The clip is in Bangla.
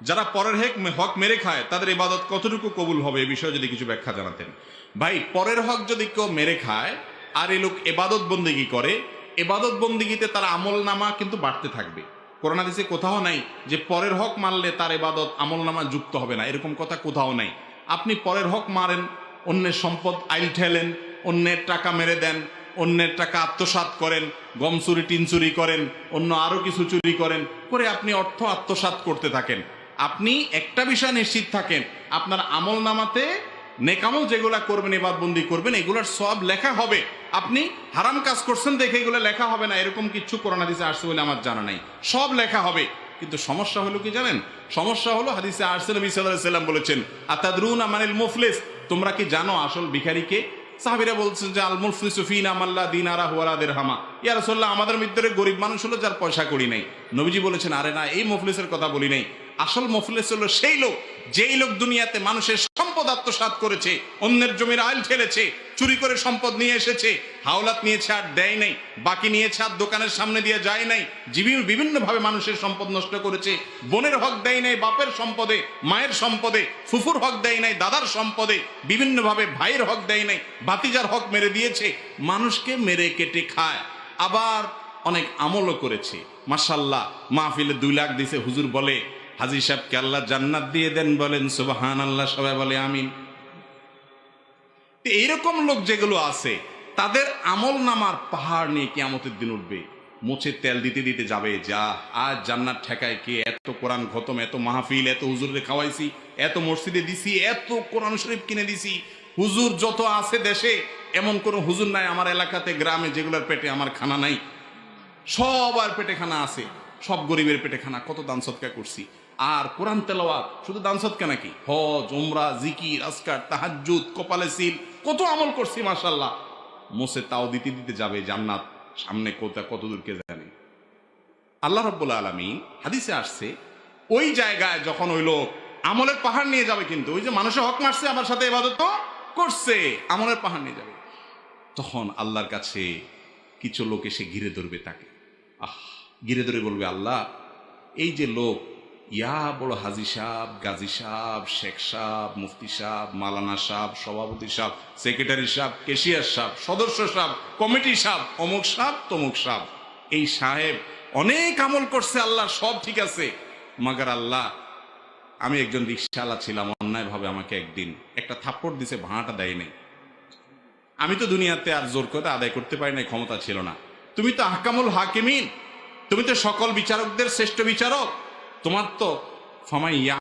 যারা পরের হক মেরে খায় তাদের ইবাদত কতটুকু কবুল হবে এ বিষয়ে যদি কিছু ব্যাখ্যা জানাতেন। ভাই, পরের হক যদি কেউ মেরে খায় আর এই লোক ইবাদত বন্দেগী করে, ইবাদত বন্দেগীতে তার আমল নামা কিন্তু বাড়তে থাকবে। কোরআন হাদিসে কোথাও নাই যে পরের হক মারলে তার ইবাদত আমল নামা যুক্ত হবে না, এরকম কথা কোথাও নাই। আপনি পরের হক মারেন, অন্যের সম্পদ আইল ঠেলেন, অন্যের টাকা মেরে দেন, অন্যের টাকা আত্মসাৎ করেন, গম চুরি টিন চুরি করেন, অন্য আরো কিছু চুরি করেন, করে আপনি অর্থ আত্মসাৎ করতে থাকেন। আপনি একটা বিষয় নিশ্চিত থাকেন, আপনার আমল নামাতে নেকামল যেগুলা করবেন, ইবাদতবন্দি করবেন, এগুলার সব লেখা হবে। আপনি হারাম কাজ করছেন দেখে এগুলো লেখা হবে না, এরকম কিছু কোরআন হাদিসে আসছে বলে আমার জানা নাই। সব লেখা হবে, কিন্তু সমস্যা হলো কি জানেন? সমস্যা হলো হাদিসে আসছে, নবী সাল্লাল্লাহু আলাইহি ওয়াসাল্লাম বলেছেন, আতাদরুনা মানিল মুফলিস, তোমরা কি জানো আসল ভিখারিকে? সাহাবীরা বলছেন যে আল মুফলিসু ফিনা মাল্লা দিনারা ওয়ালা দিরহামা। ইয়া রাসূলুল্লাহ, আমাদের মধ্যে গরিব মানুষ হলো যার পয়সা কড়ি নাই। নবীজি বলেছেন, আরে না, এই মুফলিসের কথা বলি নাই। আসল মুফলিস হলো সেই লোক, যেই লোক দুনিয়াতে মানুষের সম্পদ আত্মসাৎ করেছে, অন্যের জমির আইল ঠেলেছে, চুরি করে সম্পদ নিয়ে এসেছে, হাওলাত নিয়েছে আর দেয় নাই, বাকি নিয়েছে আর দোকানের সামনে দিয়ে যায় নাই, বিভিন্নভাবে মানুষের সম্পদ নষ্ট করেছে, বোনের হক দেয় নাই বাপের সম্পদে, মায়ের সম্পদে, ফুফুর হক দেয় নাই দাদার সম্পদে, বিভিন্নভাবে ভাইয়ের হক দেয় নাই, ভাতিজার হক মেরে দিয়েছে, মানুষকে মেরে কেটে খায়। আবার অনেক আমলও করেছে, মাশাআল্লাহ, মাহফিলে 2 লাখ দিছে, হুজুর বলে হাজী সাহেবকে আল্লাহ জান্নাত দিয়ে দেন, বলেন সুবহানাল্লাহ, সবাই বলে আমিন। এইরকম লোক যেগুলো আছে তাদের আমল নামার পাহাড় নিয়ে কিয়ামতের দিন উঠবে, মুছে তেল দিতে দিতে যাবে, যা আজ জান্নাত ঠেকায় কে? এত কোরআন খতম, এত মাহফিল, এত হুজুরে খাওয়াইছি, এত মসজিদে দিছি, এত কোরআন শরীফ কিনে দিছি। হুজুর যত আছে দেশে, এমন কোন হুজুর নাই আমার এলাকাতে, গ্রামে, যেগুলোর পেটে আমার খানা নাই। সবার পেটে খানা আছে, সব গরিবের পেটে খানা। কত দান সদকা করছি। আর কোরআন তেলাওয়াত, শুধু দান সদকা নাকি, হজ, উমরা, জিকির, আজকার, তাহাজ্জুদ, কপালে সিল, কত আমল করছি মাশাআল্লাহ। মোসে তাও দিতে দিতে যাবে জান্নাত সামনে কত দূর কে জানে। আল্লাহ রাব্বুল আলামিন হাদিসে আসছে, ওই জায়গায় যখন ওই লোক আমলের পাহাড় নিয়ে যাবে, কিন্তু ওই যে মানুষের হক মারছে আবার সাথে ইবাদত করছে, আমলের পাহাড় নিয়ে যাবে, তখন আল্লাহর কাছে কিছু লোক এসে ঘিরে ধরবে তাকে। ঘিরে ধরে বলবে, আল্লাহ, এই যে লোক, ইয়া বড় হাজি সাহেব, গাজী সাহেব, শেখ সাহেব, মুফতি সাহেব, মালানা সাহেব, সভাপতি সাহেব, সেক্রেটারি সাহেব, কেশিয়ার সাহেব, সদস্য সাহেব, কমিটি সাহেব, অমুক সাহেব, তমুক সাহেব, এই সাহেব অনেক আমল করছে, আল্লাহ সব ঠিক আছে, মাগার আল্লাহ, আমি একজন রিকশাওয়ালা ছিলাম, অন্যায় ভাবে আমাকে একদিন একটা থাপ্পড় দিছে, ভাড়াটা দেয় নাই। আমি তো দুনিয়াতে আর জোর করে আদায় করতে পারি না, ক্ষমতা ছিল না। তুমি তো আহকামুল হাকিমিন, তুমি তো সকল বিচারকদের শ্রেষ্ঠ বিচারক, তোমার তো ফামাইয়া